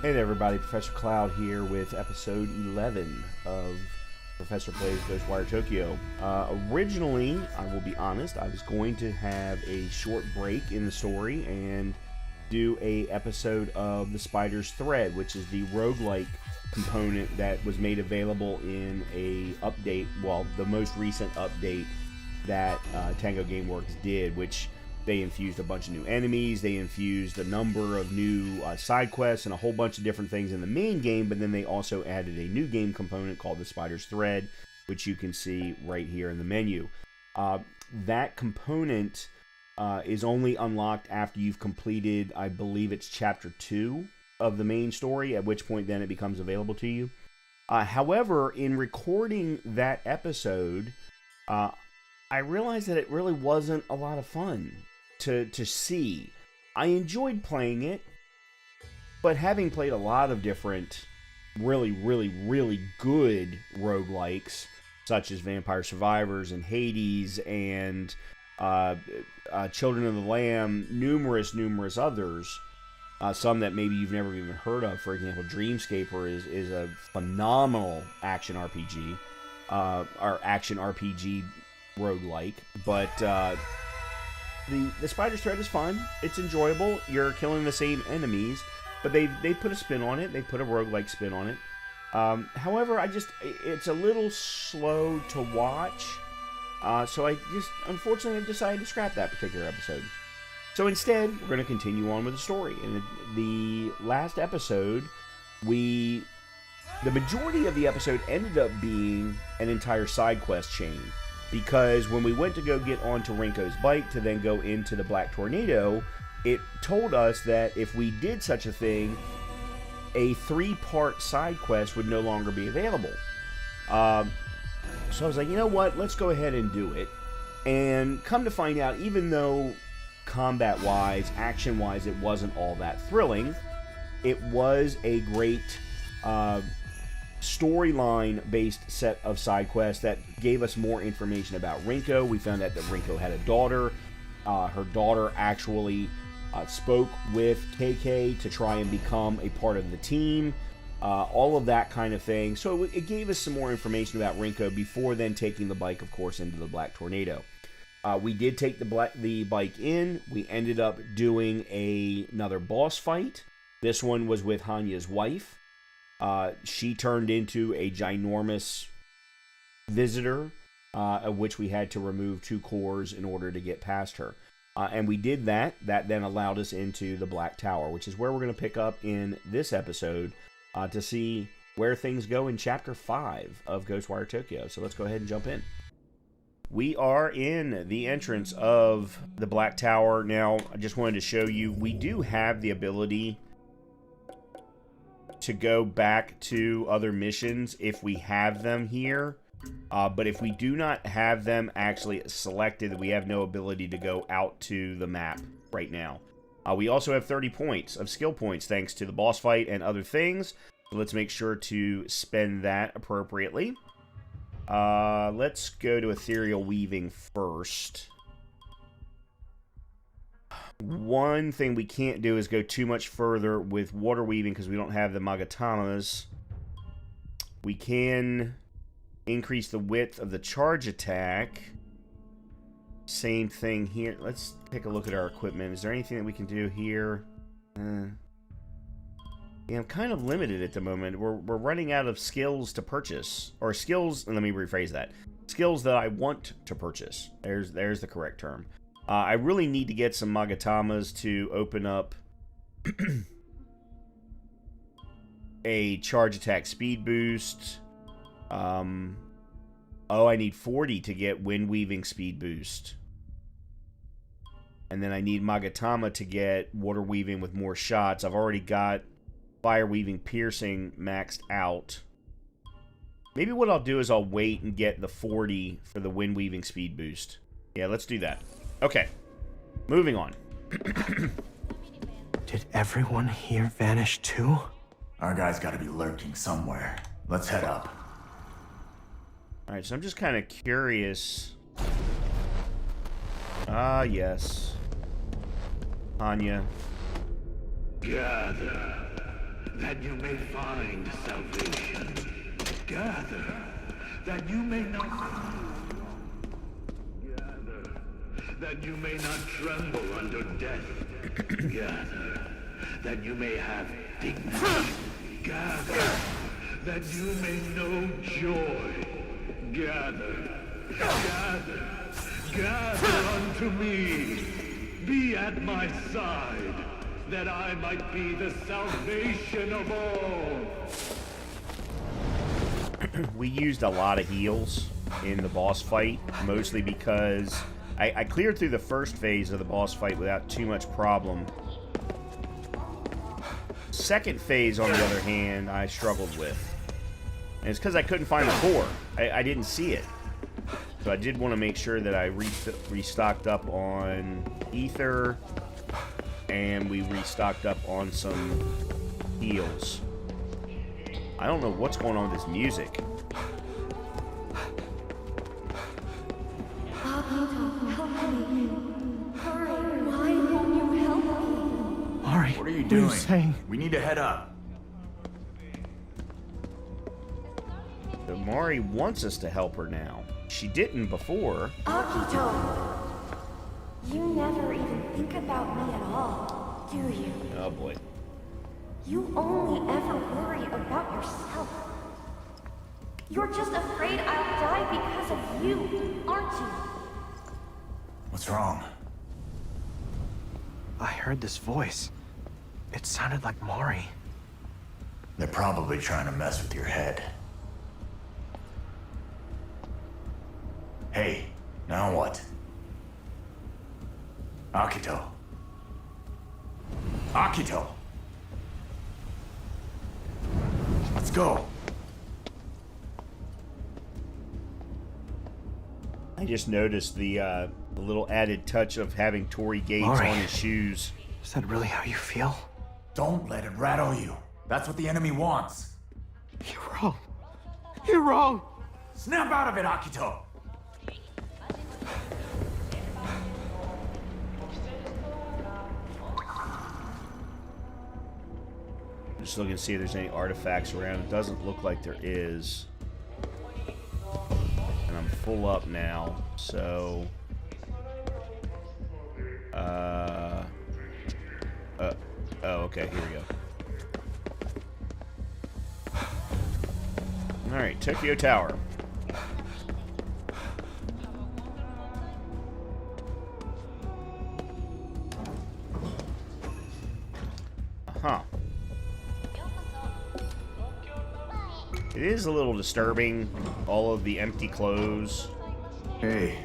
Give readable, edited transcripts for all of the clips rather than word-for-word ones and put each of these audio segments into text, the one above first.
Hey there everybody, Professor Cloud here with episode 11 of Professor Plays Ghostwire Tokyo. Originally, I will be honest, I was going to have a short break in the story and do a episode of The Spider's Thread, which is the roguelike component that was made available in a update, well, the most recent update that Tango Gameworks did, which they infused a bunch of new enemies, they infused a number of new side quests and a whole bunch of different things in the main game, but then they also added a new game component called the Spider's Thread, which you can see right here in the menu. That component is only unlocked after you've completed, I believe it's chapter 2 of the main story, at which point then it becomes available to you. However, in recording that episode, I realized that it really wasn't a lot of fun to see. I enjoyed playing it, but having played a lot of different really good roguelikes, such as Vampire Survivors and Hades and Children of the Lamb, numerous others, some that maybe you've never even heard of. For example, Dreamscaper is a phenomenal action RPG, or action RPG roguelike, but the Spider's Thread is fun. It's enjoyable. You're killing the same enemies, but they put a spin on it. They put a roguelike spin on it. However, it's a little slow to watch, so unfortunately, I decided to scrap that particular episode. So instead, we're going to continue on with the story. In the last episode, the majority of the episode ended up being an entire side quest chain. Because when we went to go get onto Rinko's bike to then go into the Black Tornado, it told us that if we did such a thing, a 3-part side quest would no longer be available. So I was like, you know what, let's go ahead and do it. And come to find out, even though combat-wise, action-wise, it wasn't all that thrilling, it was a great storyline-based set of side quests that gave us more information about Rinko. We found out that Rinko had a daughter. Her daughter actually spoke with KK to try and become a part of the team. All of that kind of thing. So it gave us some more information about Rinko before then taking the bike, of course, into the Black Tornado. We did take the bike in. We ended up doing another boss fight. This one was with Hannya's wife. She turned into a ginormous visitor, of which we had to remove 2 cores in order to get past her. And we did that. That then allowed us into the Black Tower, which is where we're going to pick up in this episode to see where things go in Chapter 5 of Ghostwire Tokyo. So let's go ahead and jump in. We are in the entrance of the Black Tower. Now, I just wanted to show you, we do have the ability to go back to other missions if we have them here, but if we do not have them actually selected, we have no ability to go out to the map right now. We also have 30 points of skill points thanks to the boss fight and other things, so let's make sure to spend that appropriately. Let's go to Ethereal Weaving first. One thing we can't do is go too much further with water weaving because we don't have the Magatamas. We can increase the width of the charge attack. Same thing here. Let's take a look at our equipment. Is there anything that we can do here? Yeah, I'm kind of limited at the moment. We're running out of skills to purchase. Or skills, let me rephrase that. Skills that I want to purchase. There's the correct term. I really need to get some Magatamas to open up a charge attack speed boost. Oh, I need 40 to get wind weaving speed boost. And then I need Magatama to get water weaving with more shots. I've already got fire weaving piercing maxed out. Maybe what I'll do is I'll wait and get the 40 for the wind weaving speed boost. Yeah, let's do that. Okay, moving on. Did everyone here vanish too? Our guy's gotta be lurking somewhere. Let's head up. Alright, so I'm just kind of curious. Ah, yes. Hannya. Gather. that you may find salvation. Gather, that you may not gather, that you may not tremble under death. Gather, that you may have dignity. Gather, that you may know joy. Gather, gather, gather unto me. Be at my side, that I might be the salvation of all. We used a lot of heals in the boss fight, mostly because I cleared through the first phase of the boss fight without too much problem. Second phase, on the other hand, I struggled with. And it's because I couldn't find the core. I didn't see it. So I did want to make sure that I restocked up on ether, and we restocked up on some heals. I don't know what's going on with this music. Mari, What are you doing? saying? We need to head up. So Mari wants us to help her now. She didn't before. Akito! You never even think about me at all, do you? Oh boy. You only ever worry about yourself. You're just afraid I'll die because of you, aren't you? What's wrong? I heard this voice. It sounded like Mari. They're probably trying to mess with your head. Hey, now what? Akito. Akito! Let's go. I just noticed the little added touch of having Torii Gates Mari. on his shoes. Is that really how you feel? Don't let it rattle you. That's what the enemy wants. You're wrong. You're wrong. Snap out of it, Akito! Just looking to see if there's any artifacts around. It doesn't look like there is. And I'm full up now, so... oh, okay, here we go. Alright, Tokyo Tower. Huh. It is a little disturbing, all of the empty clothes. Hey,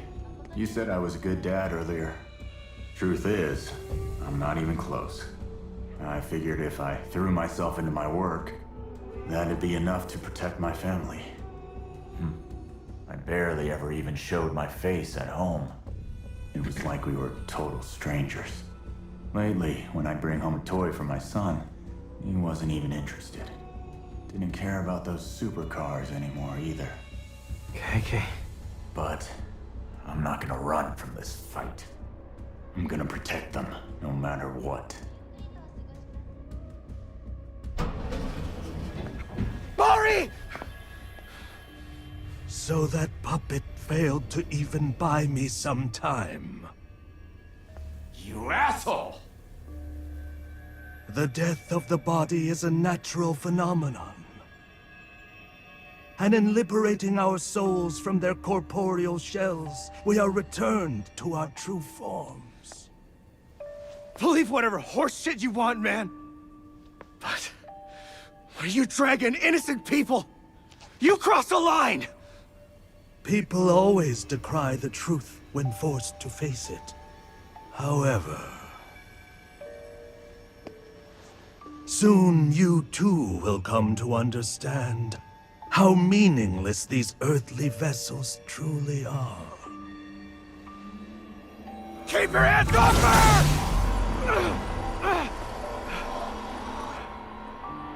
you said I was a good dad earlier. Truth is, I'm not even close. I figured if I threw myself into my work, that'd be enough to protect my family. I barely ever even showed my face at home. It was like we were total strangers. Lately, when I'd bring home a toy for my son, he wasn't even interested. Didn't care about those supercars anymore either. KK. But I'm not gonna run from this fight. I'm gonna protect them, no matter what. Mari! So that puppet failed to even buy me some time. You asshole! The death of the body is a natural phenomenon. And in liberating our souls from their corporeal shells, we are returned to our true forms. Believe whatever horse shit you want, man. But when you dragging innocent people, you cross the line! People always decry the truth when forced to face it. However, soon you too will come to understand how meaningless these earthly vessels truly are. Keep your hands off her!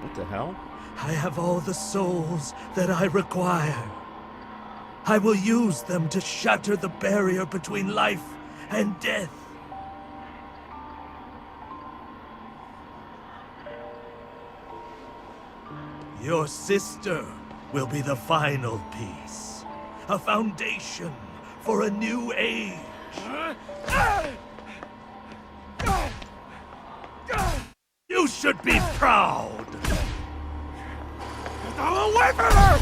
What the hell? I have all the souls that I require. I will use them to shatter the barrier between life and death. Your sister will be the final piece. A foundation for a new age. You should be proud. Go away from her!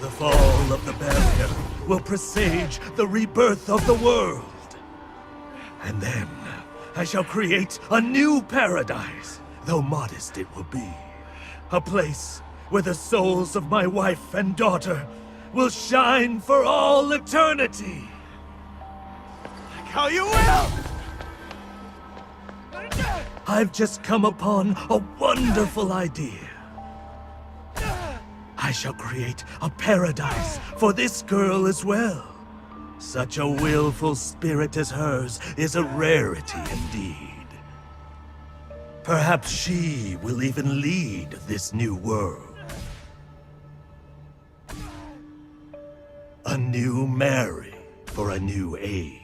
The fall of the barrier will presage the rebirth of the world. And then I shall create a new paradise, though modest it will be. A place where the souls of my wife and daughter will shine for all eternity. Like how you will! I've just come upon a wonderful idea. I shall create a paradise for this girl as well. Such a willful spirit as hers is a rarity indeed. Perhaps she will even lead this new world. A new Mary for a new age.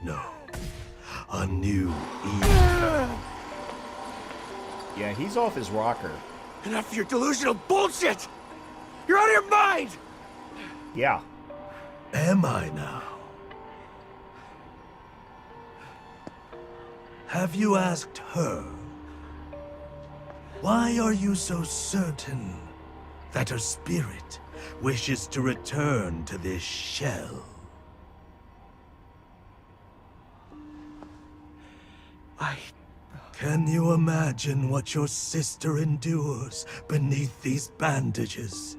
No, a new Eve. Yeah, he's off his rocker. Enough of your delusional bullshit! You're out of your mind! Yeah. Am I now? Have you asked her? Why are you so certain that her spirit wishes to return to this shell? Can you imagine what your sister endures beneath these bandages?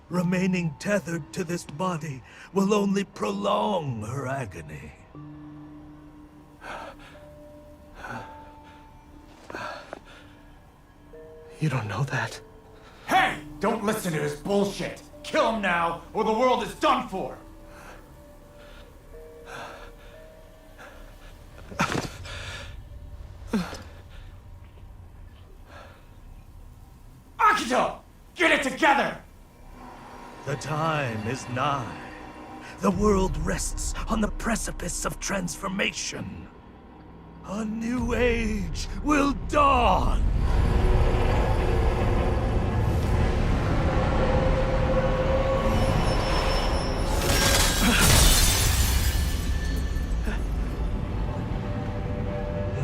Remaining tethered to this body will only prolong her agony. You don't know that. Hey! Don't listen to his bullshit! Kill him now, or the world is done for! Akito! Get it together! The time is nigh. The world rests on the precipice of transformation. A new age will dawn!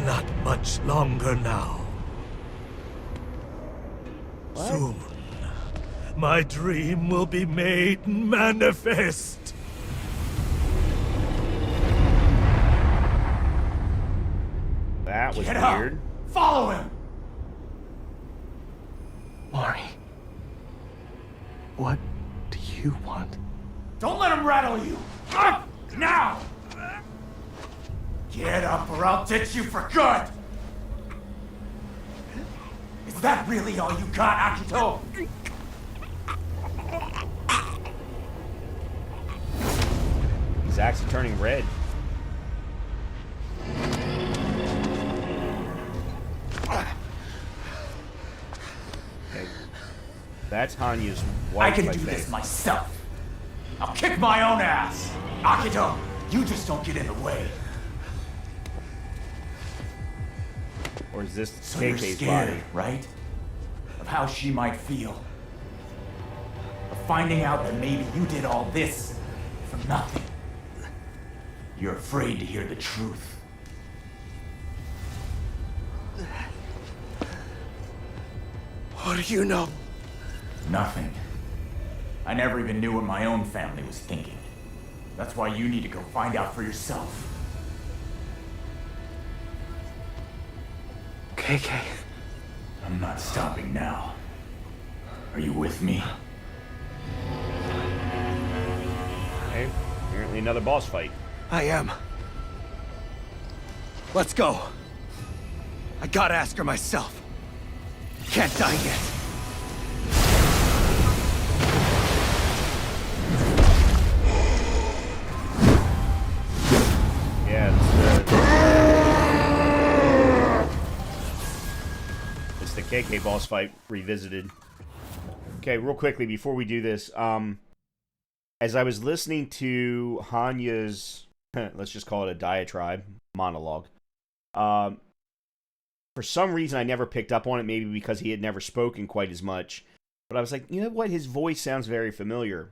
Not much longer now. Soon, my dream will be made manifest. That was Get up! weird. Follow him! Mari. What do you want? Don't let him rattle you! Up! Now! Get up or I'll ditch you for good! Is that really all you got, Akito? He's actually turning red. Okay. That's Hanya's wife. I can do this myself. I'll kick my own ass. Akito, you just don't get in the way. Or is this So you're KK's scared, body? right? Of how she might feel. Of finding out that maybe you did all this for nothing. You're afraid to hear the truth. What do you know? Nothing. I never even knew what my own family was thinking. That's why you need to go find out for yourself. KK. I'm not stopping now. Are you with me? Okay. Apparently another boss fight. I am. Let's go. I gotta ask her myself. Can't die yet. Yeah, it's the KK boss fight revisited. Okay, real quickly before we do this, as I was listening to Hanya's, let's just call it a diatribe, monologue, For some reason, I never picked up on it, maybe because he had never spoken quite as much. But I was like, you know what? His voice sounds very familiar.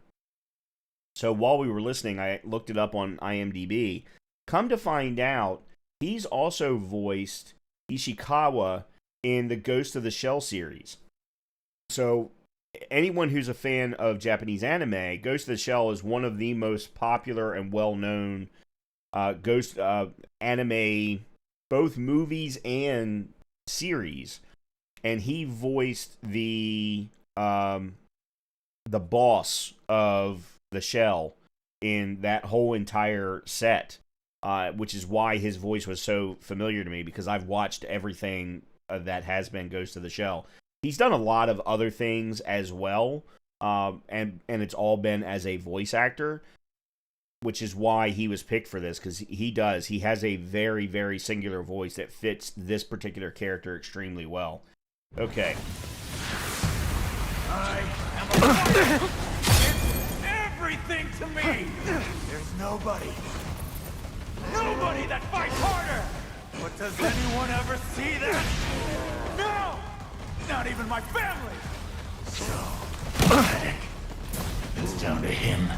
So while we were listening, I looked it up on IMDb. Come to find out, he's also voiced Ishikawa in the Ghost of the Shell series. So anyone who's a fan of Japanese anime, Ghost of the Shell is one of the most popular and well-known ghost anime, both movies and series. And he voiced the boss of the Shell in that whole entire set, which is why his voice was so familiar to me, because I've watched everything that has been Ghost of the Shell. He's done a lot of other things as well, and it's all been as a voice actor, which is why he was picked for this, because he has a very, very singular voice that fits this particular character extremely well. Okay. I am a fighter. It's everything to me. There's nobody that fights harder. But does anyone ever see that? No! Not even my family! So pathetic. It's down to him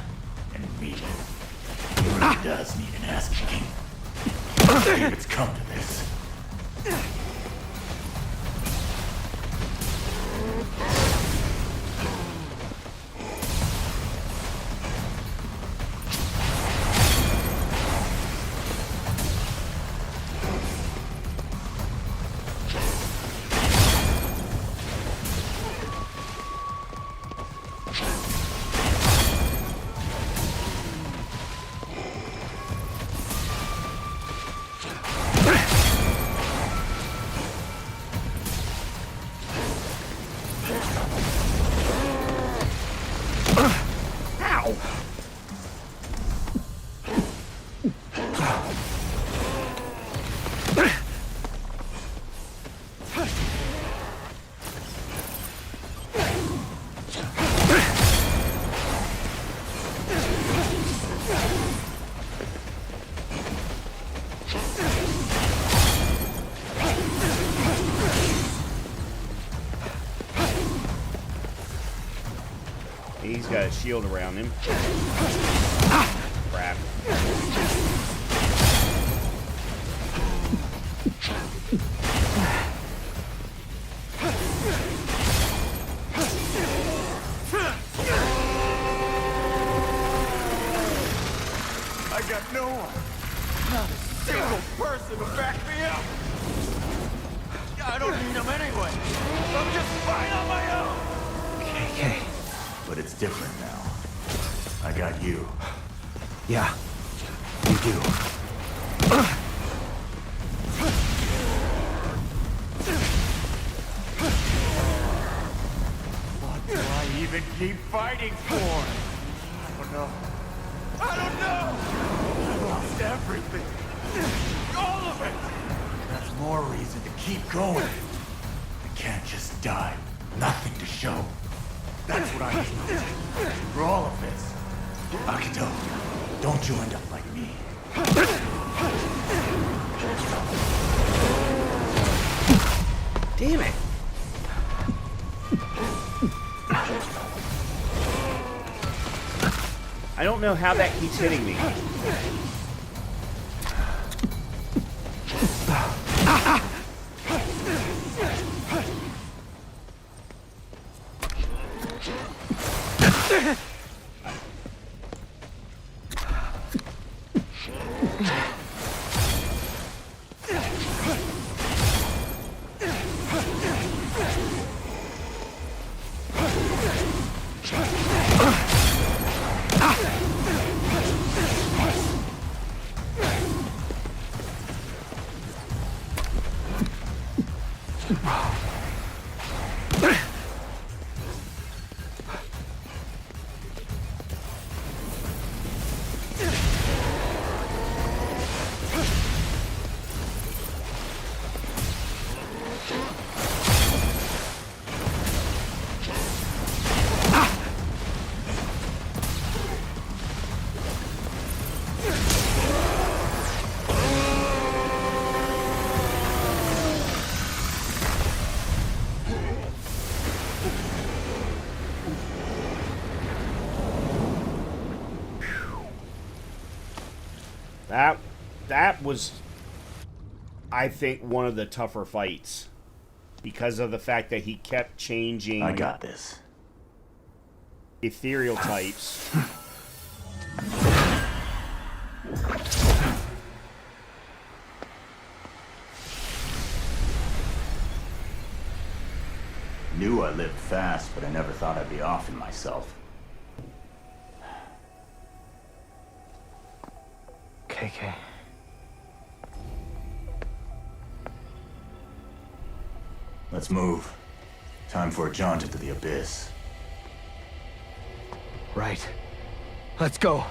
and me. He really does need an ass kicking. If it's come to this. He's got a shield around him. Crap. I got no one. Not a single person to back me up. I don't need them anyway. I'm just fine on my own. Okay. But it's different now. I got you. Yeah, you do. What do I even keep fighting for? I don't know. I've lost everything. All of it. That's more reason to keep going. I can't just die. Nothing to show. That's what I need. For all of this. Akito, don't you end up like me. Damn it. I don't know how that keeps hitting me. was, I think, one of the tougher fights because of the fact that he kept changing. I got this. Ethereal types. Knew I lived fast, but I never thought I'd be offing myself. KK. Let's move. Time for a jaunt into the abyss. Right. Let's go.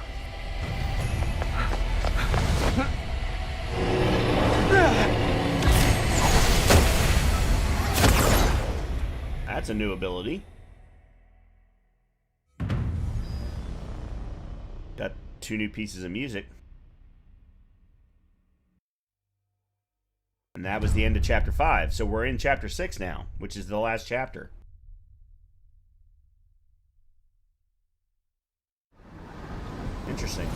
That's a new ability. Got 2 new pieces of music. And that was the end of chapter 5. So we're in chapter 6 now, which is the last chapter. Interesting.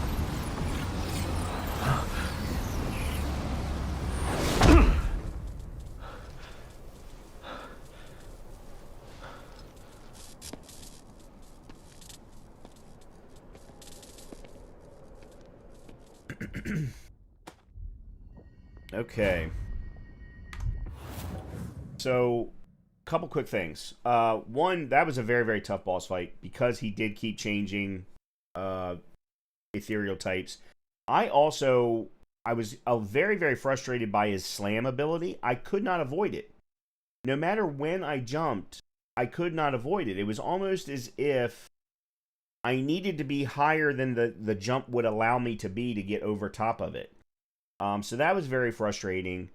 Okay. So, couple quick things. One, that was a very, very tough boss fight because he did keep changing ethereal types. I was very, very frustrated by his slam ability. I could not avoid it. No matter when I jumped, I could not avoid it. It was almost as if I needed to be higher than the jump would allow me to be to get over top of it. So that was very frustrating.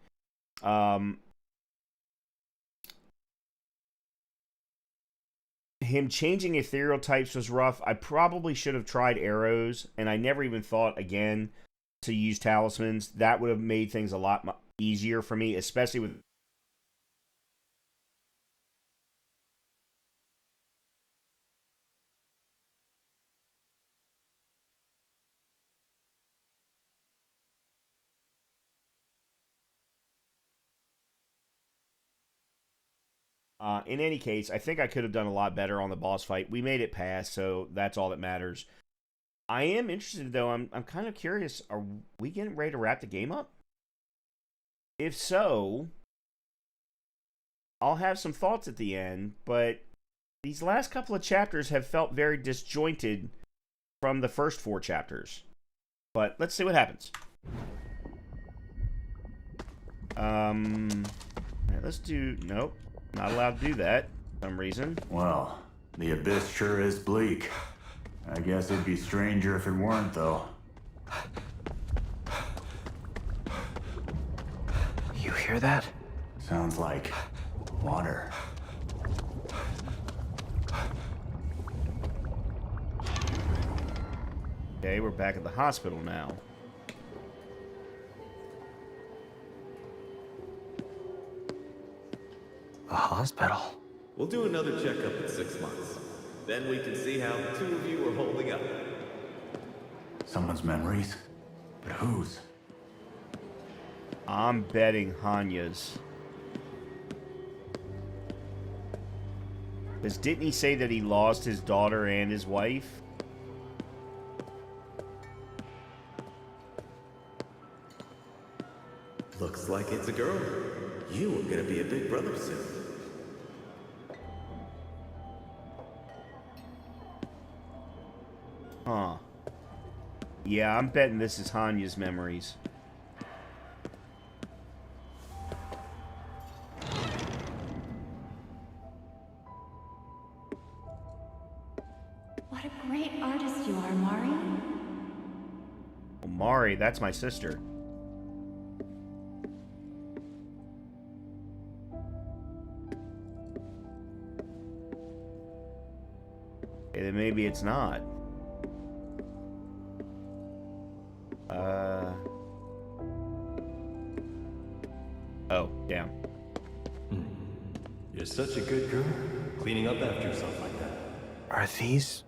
Him changing ethereal types was rough. I probably should have tried arrows, and I never even thought again to use talismans. That would have made things a lot easier for me, especially with... in any case, I think I could have done a lot better on the boss fight. We made it past, so that's all that matters. I am interested, though. I'm kind of curious. Are we getting ready to wrap the game up? If so, I'll have some thoughts at the end, but these last couple of chapters have felt very disjointed from the first 4 chapters. But let's see what happens. Let's do... Nope. Not allowed to do that for some reason. Well, the abyss sure is bleak. I guess it'd be stranger if it weren't, though. You hear that? Sounds like water. Okay, we're back at the hospital now. A hospital. We'll do another checkup in 6 months. Then we can see how the 2 of you are holding up. Someone's memories? But whose? I'm betting Hanya's. Because didn't he say that he lost his daughter and his wife? Looks like it's a girl. You are gonna be a big brother soon. Huh. Yeah, I'm betting this is Hanya's memories. What a great artist you are, Mari. Well, Mari, that's my sister. Okay, then maybe it's not. Oh, damn. You're such a good girl, cleaning up after yourself like that. Are these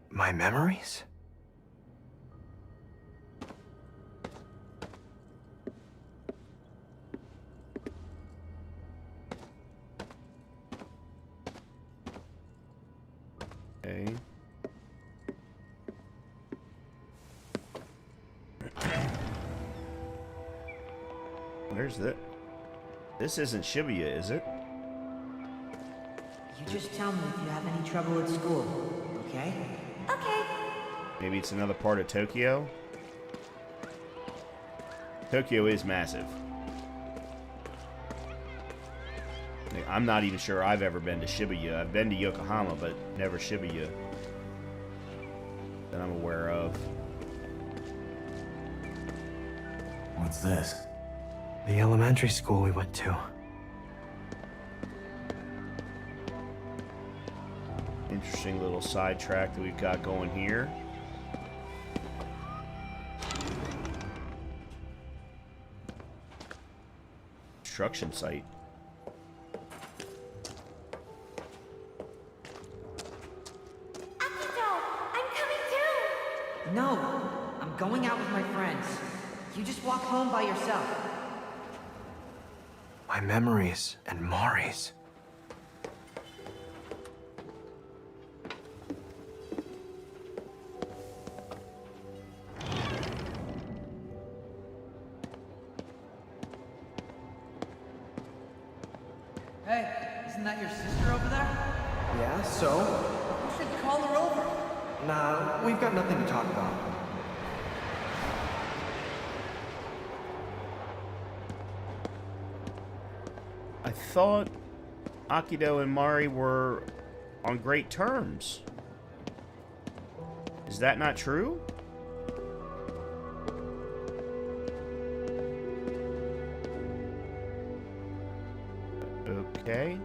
my memories? Okay. Where's that? This isn't Shibuya, is it? You just tell me if you have any trouble at school, okay? Okay. Maybe it's another part of Tokyo? Tokyo is massive. Like, I'm not even sure I've ever been to Shibuya. I've been to Yokohama, but never Shibuya that I'm aware of. What's this? The elementary school we went to. Interesting little sidetrack that we've got going here. Construction site. Akito, I'm coming too. No, I'm going out with my friends. You just walk home by yourself. My memories and Mari's. Hey, isn't that your sister over there? Yeah, so? You should call her over. Nah, we've got nothing to talk about. I thought Akito and Mari were on great terms. Is that not true? Okay.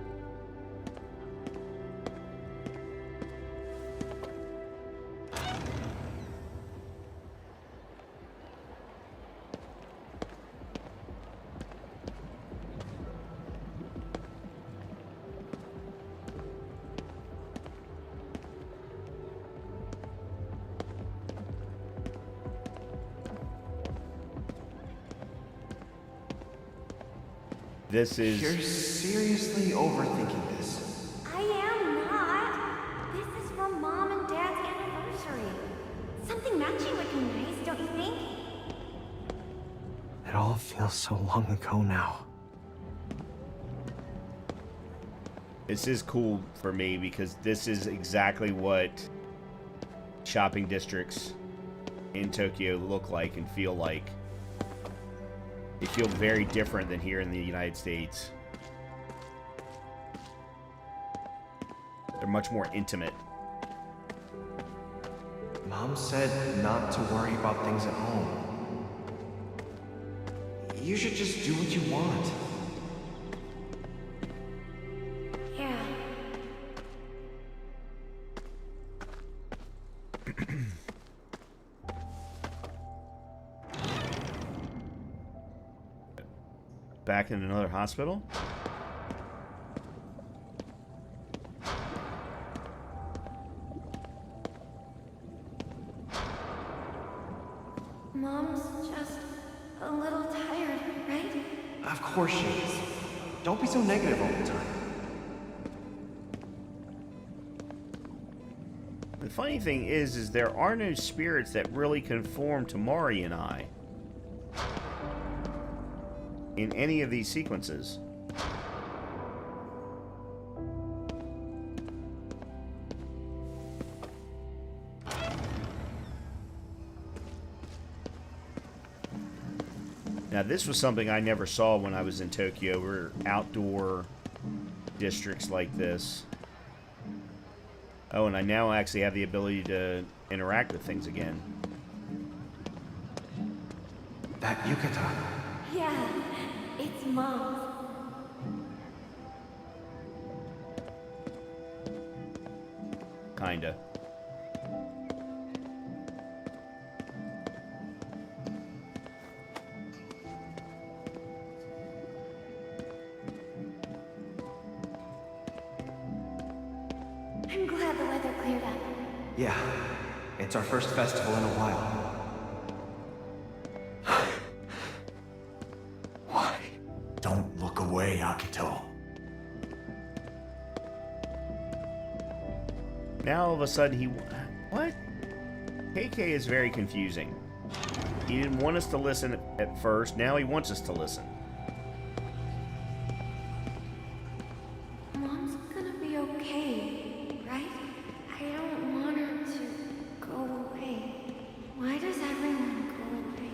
This is... You're seriously overthinking this. I am not. This is for Mom and Dad's anniversary. Something matching would be nice, don't you think? It all feels so long ago now. This is cool for me because this is exactly what shopping districts in Tokyo look like and feel like. They feel very different than here in the United States. They're much more intimate. Mom said not to worry about things at home. You should just do what you want. Yeah. Back in another hospital? Mom's just a little tired, right? Of course she is. Don't be so negative all the time. The funny thing is there are no spirits that really conform to Mari and I in any of these sequences. Now this was something I never saw when I was in Tokyo. We're outdoor districts like this. Oh, and I now actually have the ability to interact with things again. That yukata. Yeah, it's Mom's. Kinda. I'm glad the weather cleared up. Yeah, it's our first festival in a while. Why? Don't look away, Akito. Now all of a sudden he... What? KK is very confusing. He didn't want us to listen at first. Now he wants us to listen. Mom's gonna be okay, right? I don't want her to go away. Why does everyone go away?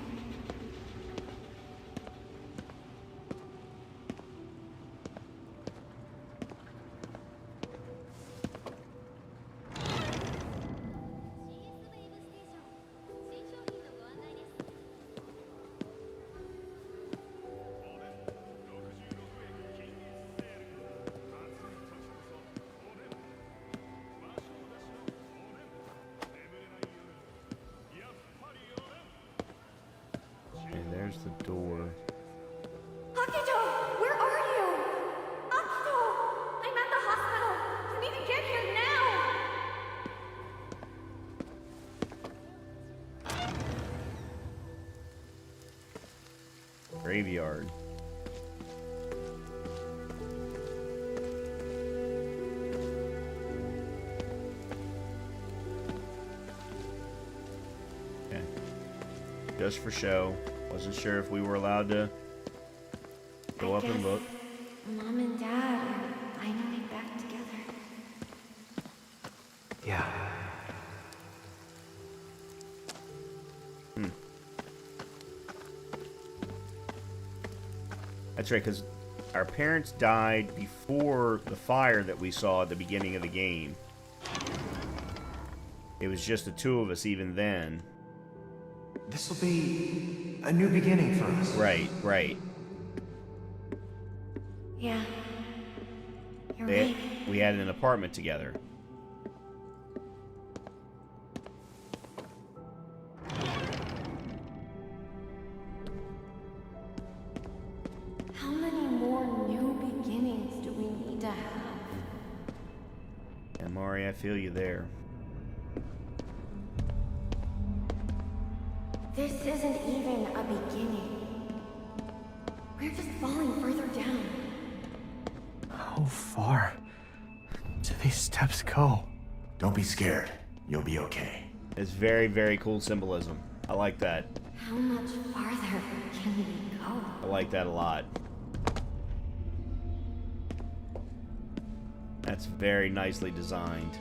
And there's the door. Akito! Where are you? Akito! I'm at the hospital! You need to get here now! Graveyard. Okay. Just for show. Wasn't sure if we were allowed to go up and look. Mom and Dad are finally back together. Yeah. That's right, because our parents died before the fire that we saw at the beginning of the game. It was just the two of us even then. This will be a new beginning for us. Right, right. Yeah. You're right. We had an apartment together. How many more new beginnings do we need to have? Yeah, Mari, I feel you there. This isn't even a beginning. We're just falling further down. How far do these steps go? Don't be scared. You'll be okay. It's very, very cool symbolism. I like that. How much farther can we go? I like that a lot. That's very nicely designed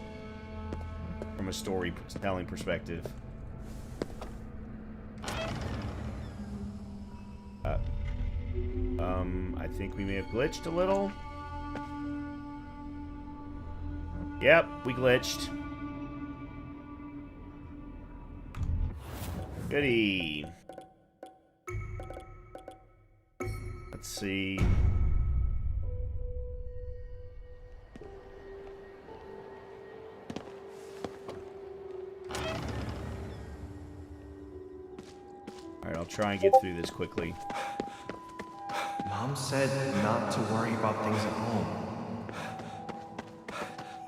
from a storytelling perspective. I think we may have glitched a little. Yep, we glitched. Goody. Let's see. Alright, I'll try and get through this quickly. Mom said not to worry about things at home.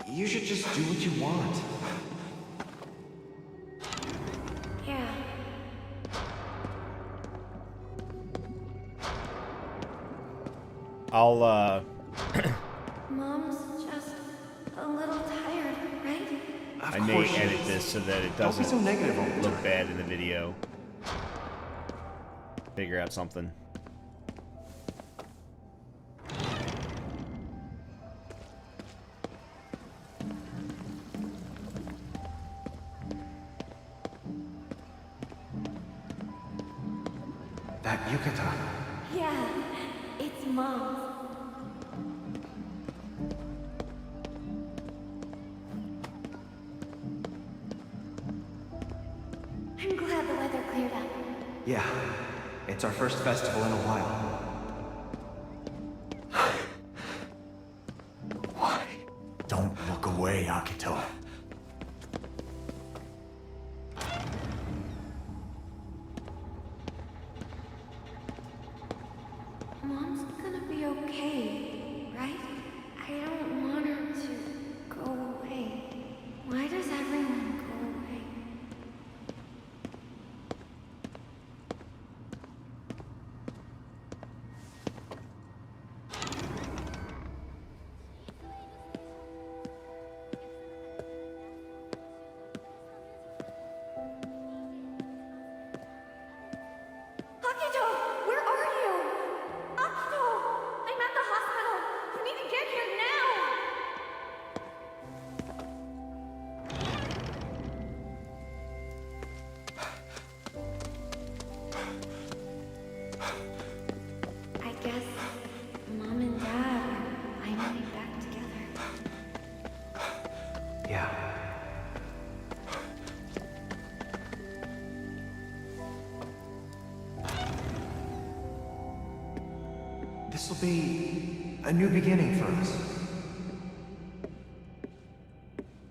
You should just do what you want. Yeah. I'll, Mom's just a little tired, right? I may edit this so that it doesn't Don't be so negative all the look time. bad in the video. Figure out something. That yukata. Yeah, it's Mom's. I'm glad the weather cleared up. Yeah, it's our first festival in a while. Why? Don't look away, Akito. Mom's gonna be okay, right? I don't want her to go away. Why does everyone go away? Yeah. This'll be a new beginning for us.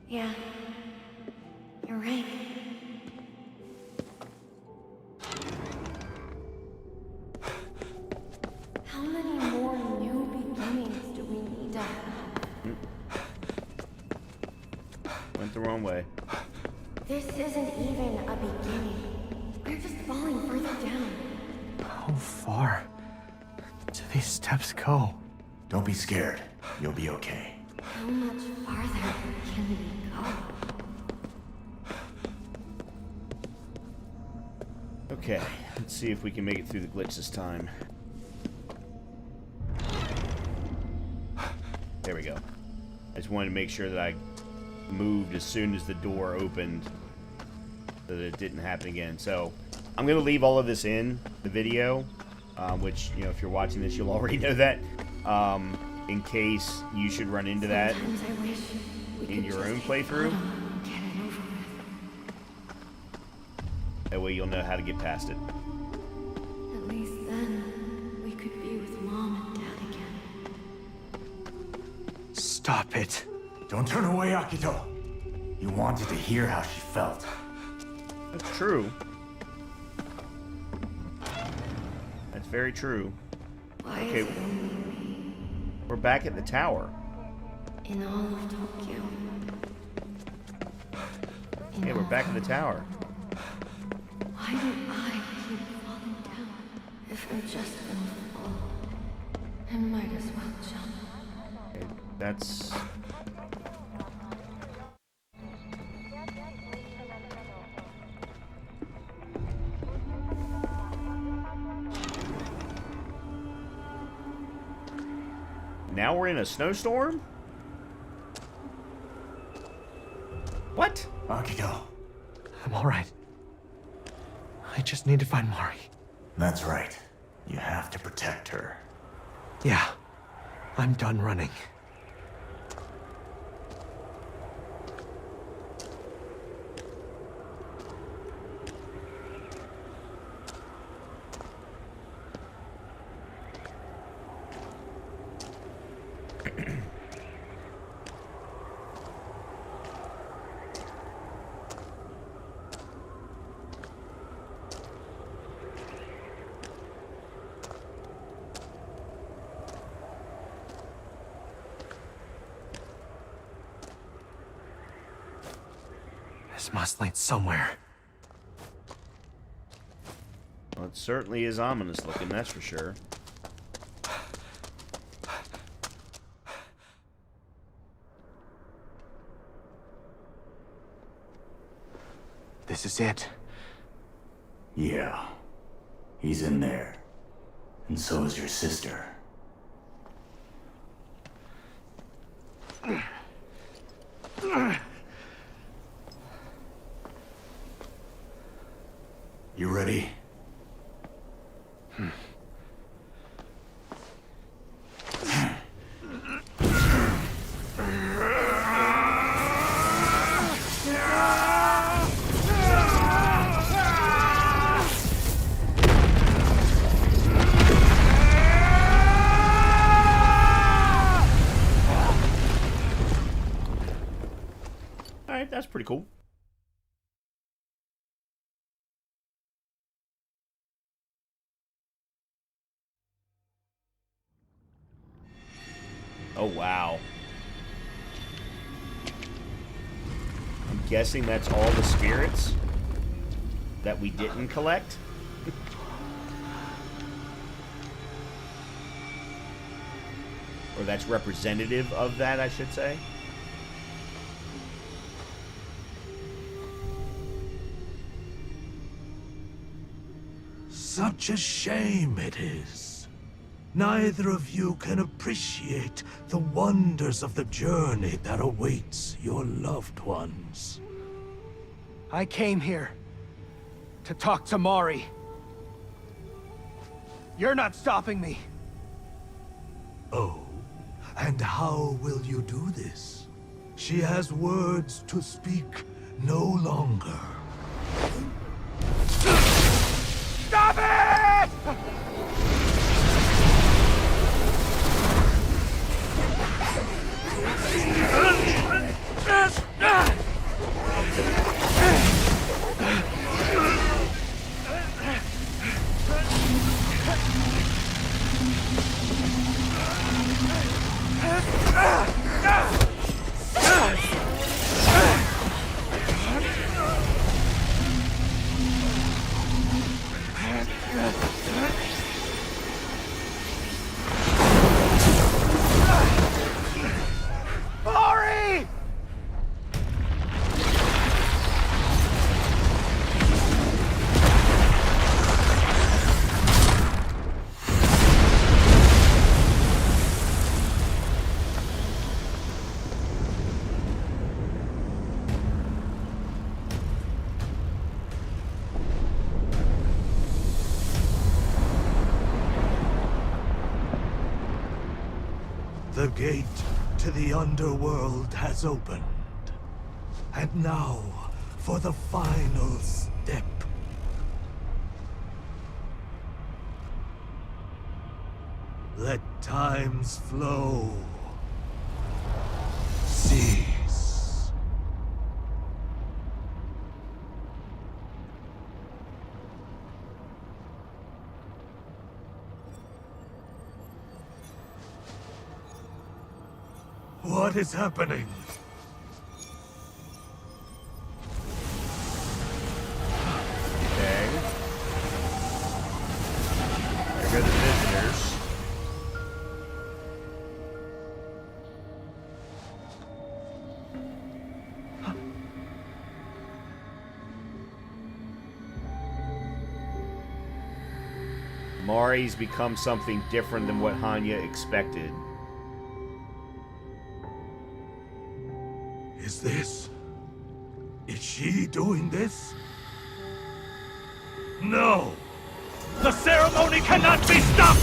Yeah. You're right. How many more new beginnings do we need to have? Went the wrong way. This isn't even a beginning. We're just falling further down. How far do these steps go? Don't be scared. You'll be okay. How much farther can we go? Okay, let's see if we can make it through the glitch this time. There we go. I just wanted to make sure that I moved as soon as the door opened so that it didn't happen again. So I'm going to leave all of this in the video, which, you know, if you're watching this, you'll already know that, in case you should run into that Sometimes I wish we in could your just own hit playthrough. bottom and get it over with. That way you'll know how to get past it. At least then, we could be with Mom and Dad again. Stop it. Don't turn away, Akito. You wanted to hear how she felt. That's true. That's very true. Why Okay. is it only me We're back at the tower. in all of Tokyo? Yeah, we're back at the tower. Why do I keep falling down? If I'm just gonna fall, I might as well jump. Okay, that's... Now we're in a snowstorm? What? Akito. I'm alright. I just need to find Mari. That's right. You have to protect her. Yeah. I'm done running. This must lead somewhere. Well, it certainly is ominous looking, that's for sure. This is it. Yeah. He's in there. And so is your sister. You ready? Alright, that's pretty cool. Oh, wow. I'm guessing that's all the spirits that we didn't collect? Or that's representative of that, I should say. Such a shame it is. Neither of you can appreciate the wonders of the journey that awaits your loved ones. I came here to talk to Mari. You're not stopping me. Oh, and how will you do this? She has words to speak no longer. Stop it! Hurry! The gate to the underworld has opened. And now, for the final step. Let time's flow cease. What is happening? Okay. There go the visitors. Mari's become something different than what Hannya expected. Is this? Is she doing this? No! The ceremony cannot be stopped!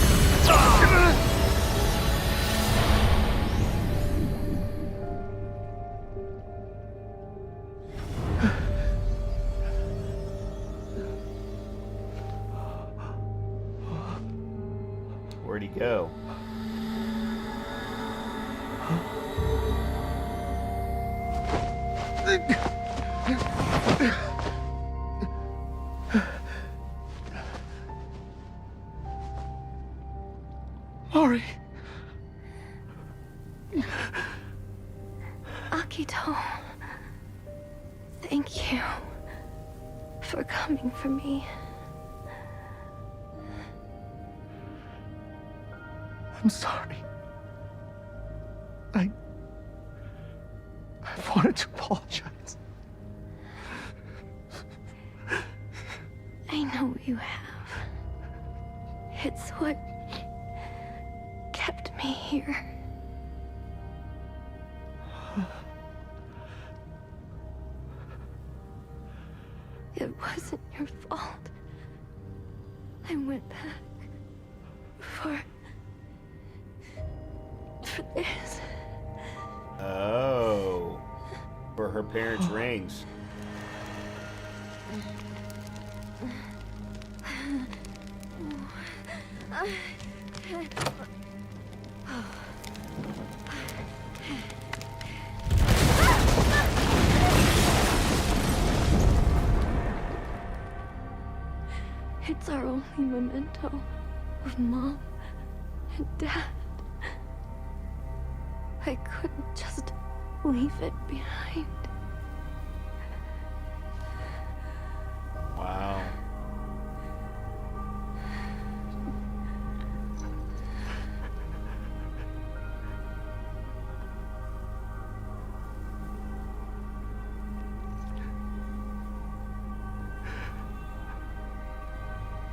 Where'd he go? Mari. Akito, thank you for coming for me. I'm sorry. I wanted to apologize. I know you have. It's what kept me here. It wasn't your fault. I went back for this. Oh. For her parents' rings. It's our only memento of Mom and Dad. I couldn't just leave it behind. Wow.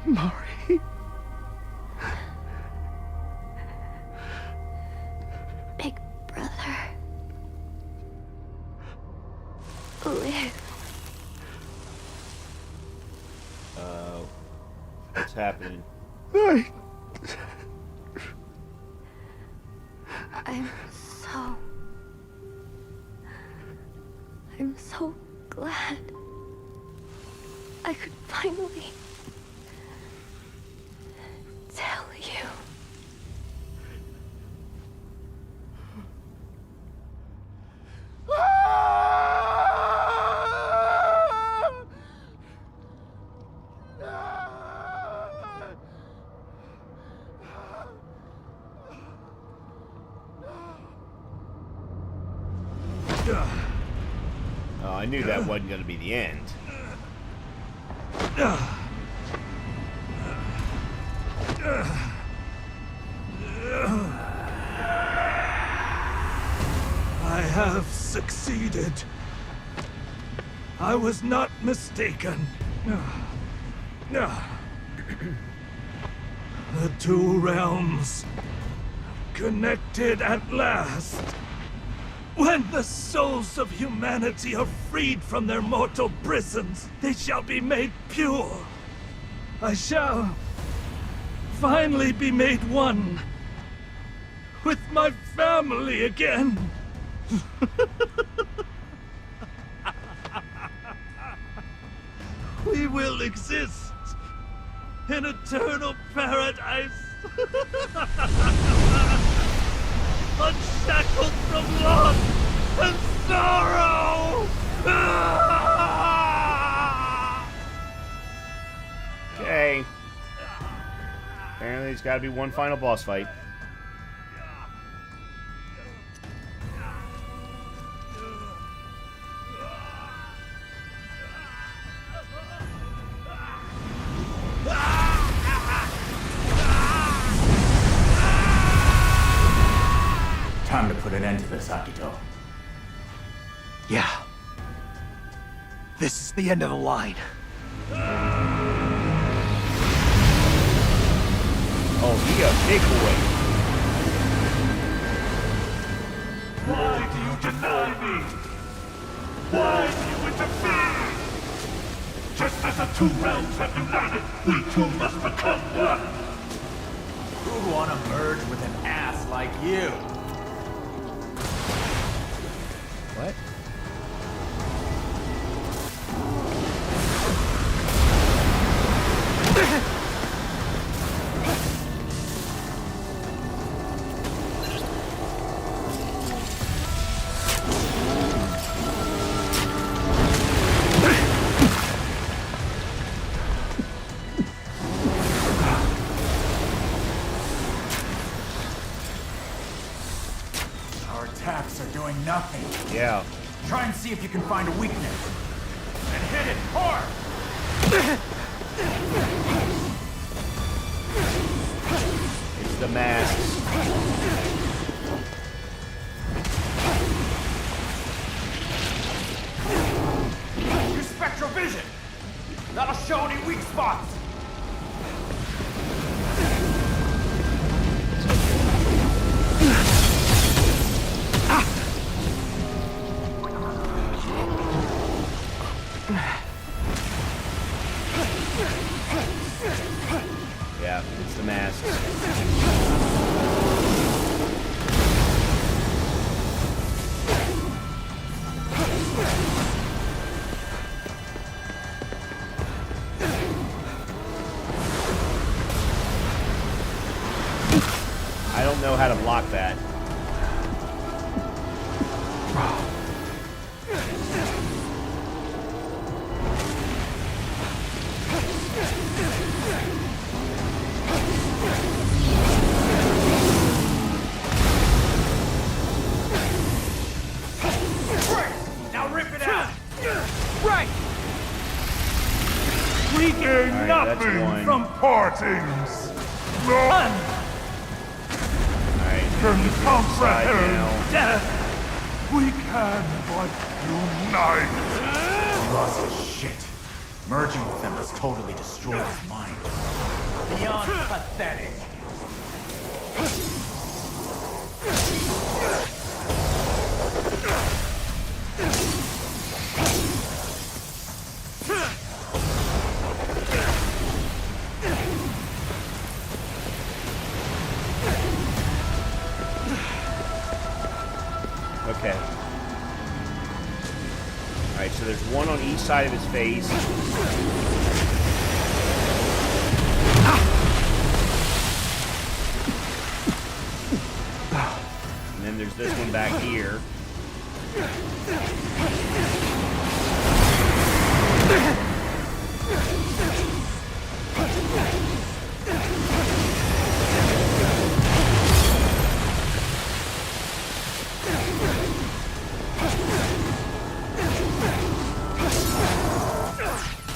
Mari. Big brother. Live. What's happening? I'm so so glad I could finally tell you. Oh, I knew that wasn't going to be the end. I have succeeded. I was not mistaken. The two realms connected at last. When the souls of humanity are freed from their mortal prisons, they shall be made pure. I shall finally be made one with my family again. We will exist in eternal paradise. Unshackled from love and sorrow! Okay. Apparently, there's got to be one final boss fight. Time to put an end to this, Akito. Yeah. This is the end of the line. Oh, he a big boy. Why do you deny me? Why do you interfere? Just as the two realms have united, we two must become one. Who'd want to merge with an ass like you? What? Our attacks are doing nothing. Yeah. Try and see if you can find a weakness. And hit it hard! It's the masks. Use spectral vision! That'll show any weak spots! Yeah, it's the masks. I don't know how to block that. Now rip it out! Right! We gain Alright, that's nothing one. from partings. None Alright, can he's inside comprehend now. death. We can but unite. Lost his shit. Merging with them has totally destroyed his mind. Beyond pathetic. Okay. Alright, so there's one on each side of his face. And then there's this one back here.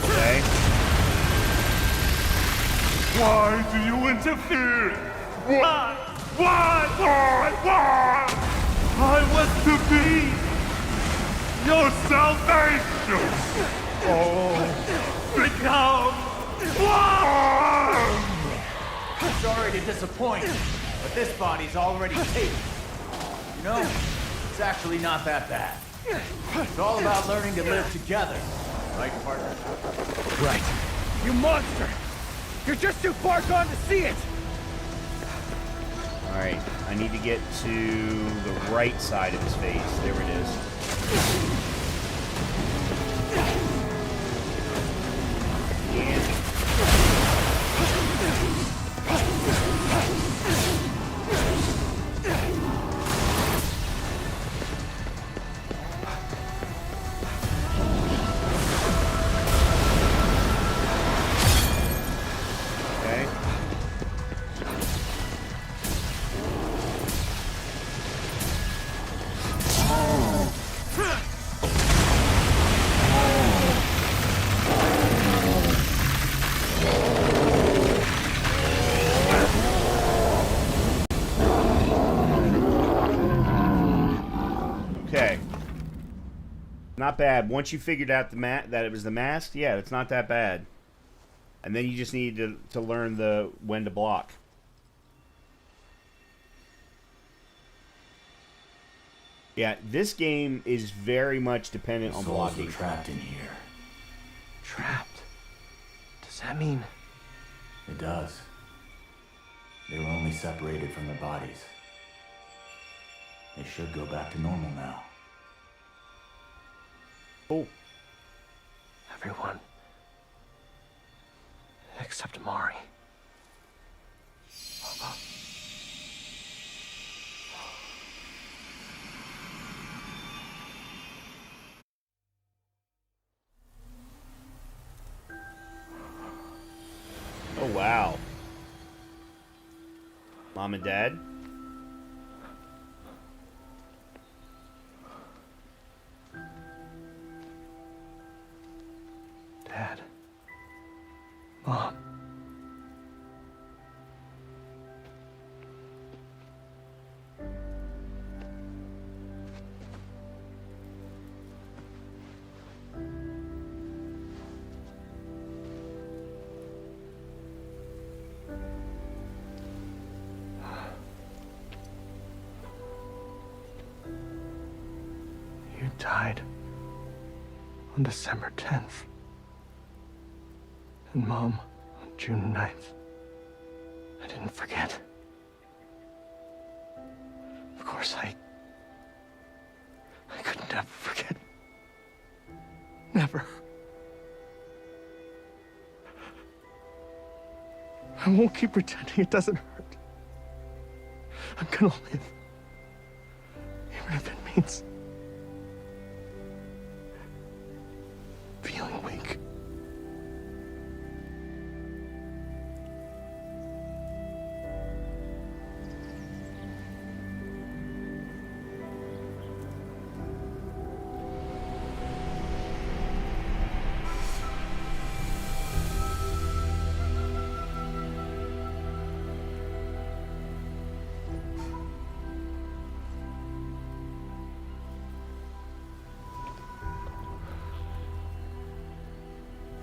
Okay. Why do you interfere? Why? I was to be your salvation. Oh, become one. Sorry to disappoint, but this body's already taken. You know, it's actually not that bad. It's all about learning to live together. Right, partner? Right. You monster! You're just too far gone to see it! Alright, I need to get to the right side of his face. There it is. Not bad. Once you figured out that it was the mask, yeah, it's not that bad. And then you just need to learn when to block. Yeah, this game is very much dependent on blocking. Souls are trapped in here. Trapped? Does that mean... It does. They were only separated from their bodies. They should go back to normal now. Oh. Everyone. Except Mari. Oh, wow. Mom and Dad? Dad. Mom. You died on December 10th. And Mom, on June 9th. I didn't forget. Of course, I could never forget. Never. I won't keep pretending it doesn't hurt. I'm gonna live. Even if it means feeling weak.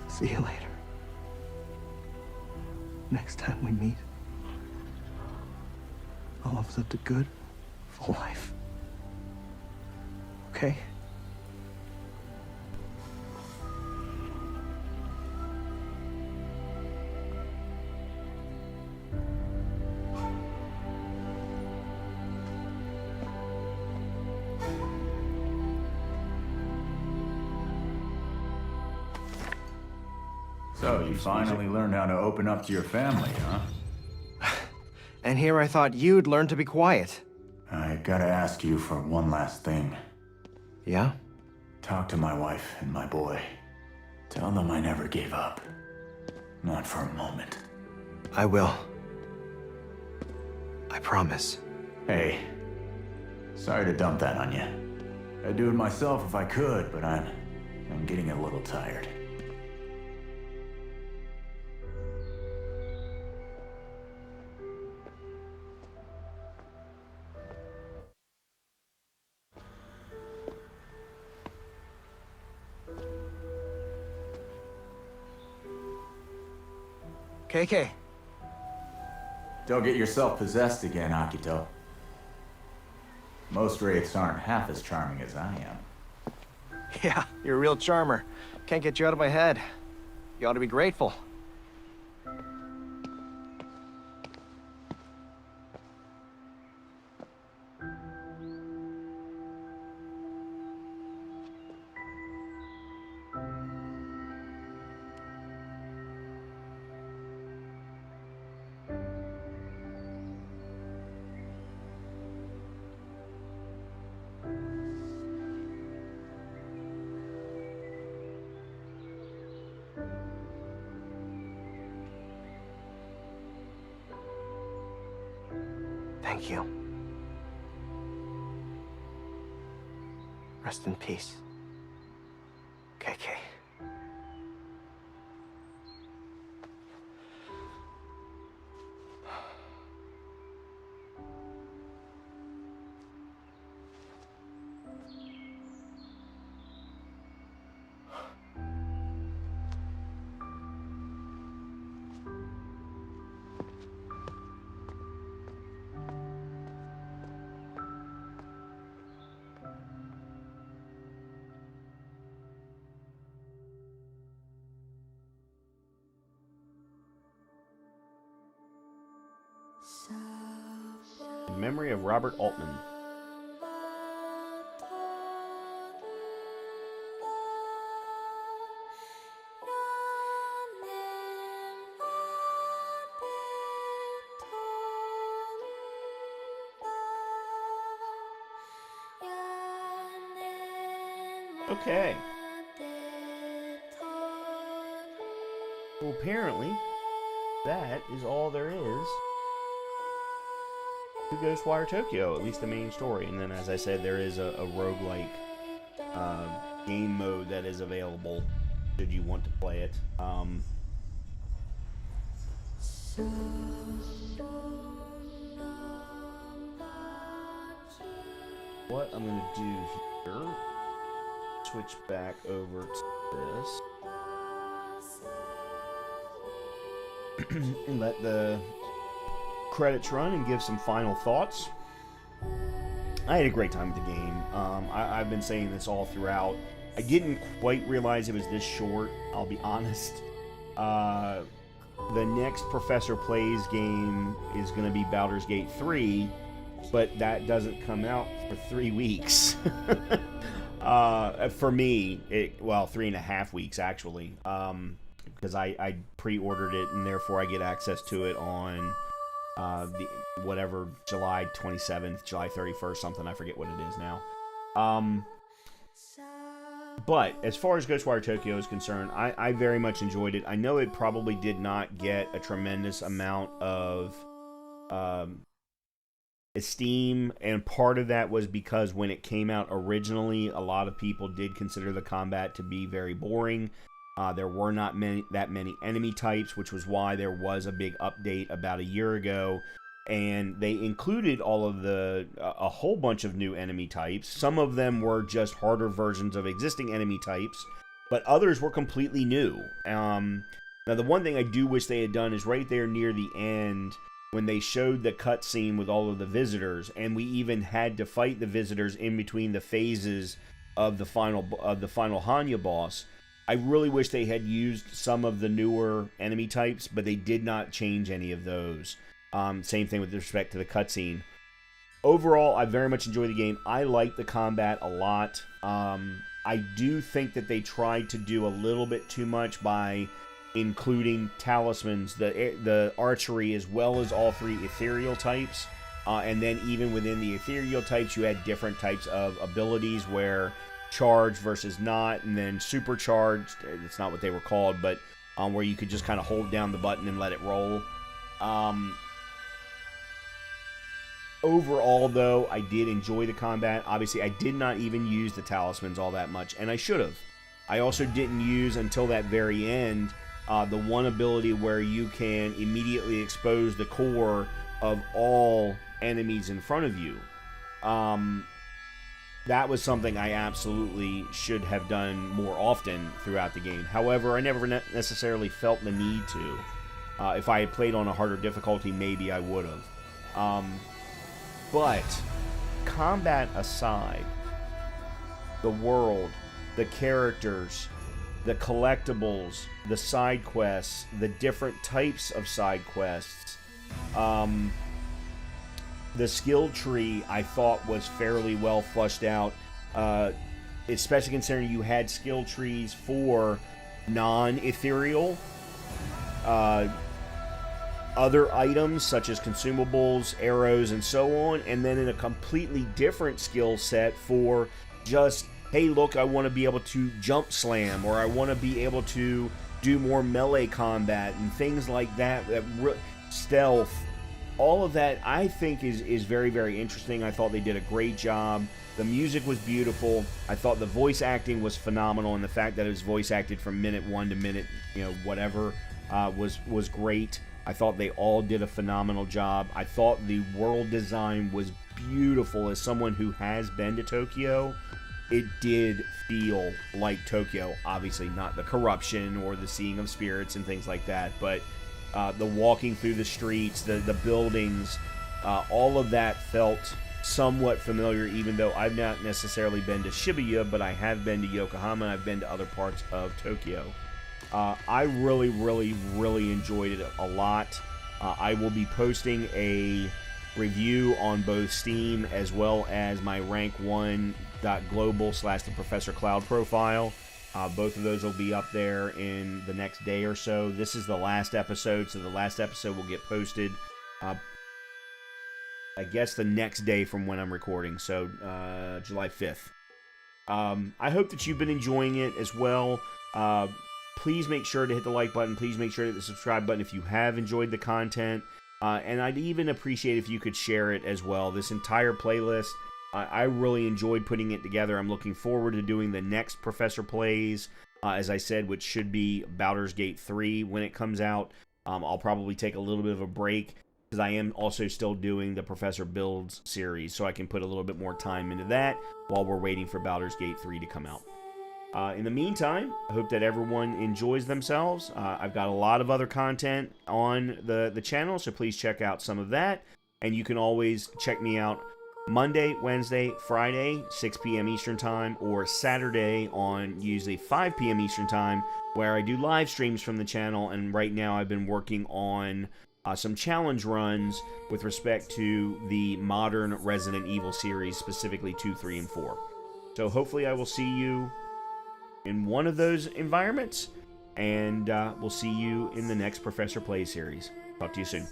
See you later. Next time we meet, I'll have lived a good, full life. Okay? So, you finally learned how to open up to your family, huh? And here I thought you'd learn to be quiet. I gotta ask you for one last thing. Yeah? Talk to my wife and my boy. Tell them I never gave up. Not for a moment. I will. I promise. Hey, sorry to dump that on you. I'd do it myself if I could, but I'm getting a little tired. KK. Don't get yourself possessed again, Akito. Most wraiths aren't half as charming as I am. Yeah, you're a real charmer. Can't get you out of my head. You ought to be grateful. Thank you. Rest in peace, KK. In memory of Robert Altman. Okay. Well, apparently, that is all there is to Ghostwire Tokyo, at least the main story. And then, as I said, there is a roguelike game mode that is available should you want to play it. What I'm going to do here, switch back over to this. And let the credits run and give some final thoughts. I had a great time with the game. I've been saying this all throughout. I didn't quite realize it was this short, I'll be honest. The next Professor Plays game is going to be Baldur's Gate 3, but that doesn't come out for 3 weeks. For me, 3.5 weeks actually. Because I pre-ordered it, and therefore I get access to it on July 27th, July 31st, something, I forget what it is now. But as far as Ghostwire Tokyo is concerned, I very much enjoyed it. I know it probably did not get a tremendous amount of esteem, and part of that was because when it came out originally, a lot of people did consider the combat to be very boring. There were not that many enemy types, which was why there was a big update about a year ago, and they included a whole bunch of new enemy types. Some of them were just harder versions of existing enemy types, but others were completely new. Now, the one thing I do wish they had done is right there near the end, when they showed the cutscene with all of the visitors, and we even had to fight the visitors in between the phases of the final Hannya boss. I really wish they had used some of the newer enemy types, but they did not change any of those. Same thing with respect to the cutscene. Overall, I very much enjoy the game. I like the combat a lot. I do think that they tried to do a little bit too much by including talismans, the archery, as well as all 3 ethereal types. And then even within the ethereal types, you had different types of abilities where charged versus not, and then supercharged, it's not what they were called, but where you could just kind of hold down the button and let it roll. Overall, though, I did enjoy the combat. Obviously, I did not even use the talismans all that much, and I should have. I also didn't use, until that very end, the one ability where you can immediately expose the core of all enemies in front of you. That was something I absolutely should have done more often throughout the game. However, I never necessarily felt the need to. If I had played on a harder difficulty, maybe I would have. But, combat aside, the world, the characters, the collectibles, the side quests, the different types of side quests, the skill tree, I thought, was fairly well flushed out, especially considering you had skill trees for non-ethereal other items, such as consumables, arrows, and so on, and then in a completely different skill set for just, hey, look, I want to be able to jump slam, or I want to be able to do more melee combat, and things like that, stealth. All of that, I think, is very, very interesting. I thought they did a great job. The music was beautiful. I thought the voice acting was phenomenal, and the fact that it was voice acted from minute 1 to minute, whatever, was great. I thought they all did a phenomenal job. I thought the world design was beautiful. As someone who has been to Tokyo, it did feel like Tokyo. Obviously, not the corruption or the seeing of spirits and things like that, but the walking through the streets, the buildings, all of that felt somewhat familiar, even though I've not necessarily been to Shibuya, but I have been to Yokohama, and I've been to other parts of Tokyo. I really, really, really enjoyed it a lot. I will be posting a review on both Steam as well as my rank1.global/TheProfessorCloud profile. Both of those will be up there in the next day or so. This is the last episode, so the last episode will get posted, I guess, the next day from when I'm recording, so July 5th. I hope that you've been enjoying it as well. Please make sure to hit the like button. Please make sure to hit the subscribe button if you have enjoyed the content. And I'd even appreciate if you could share it as well. This entire playlist, I really enjoyed putting it together. I'm looking forward to doing the next Professor Plays, as I said, which should be Baldur's Gate 3 when it comes out. I'll probably take a little bit of a break, because I am also still doing the Professor Builds series, so I can put a little bit more time into that while we're waiting for Baldur's Gate 3 to come out. In the meantime, I hope that everyone enjoys themselves. I've got a lot of other content on the channel, so please check out some of that. And you can always check me out Monday, Wednesday, Friday, 6 p.m. Eastern Time, or Saturday on usually 5 p.m. Eastern Time, where I do live streams from the channel. And right now I've been working on some challenge runs with respect to the modern Resident Evil series, specifically 2, 3, and 4. So hopefully I will see you in one of those environments, and we'll see you in the next Professor Play series. Talk to you soon.